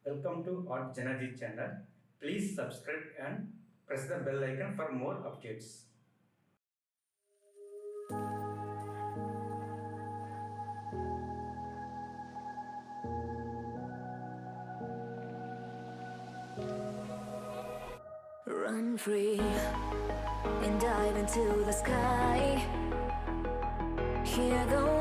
Welcome to artjanag channel. Please subscribe and press the bell icon for more updates. Run free and dive into the sky. Hear the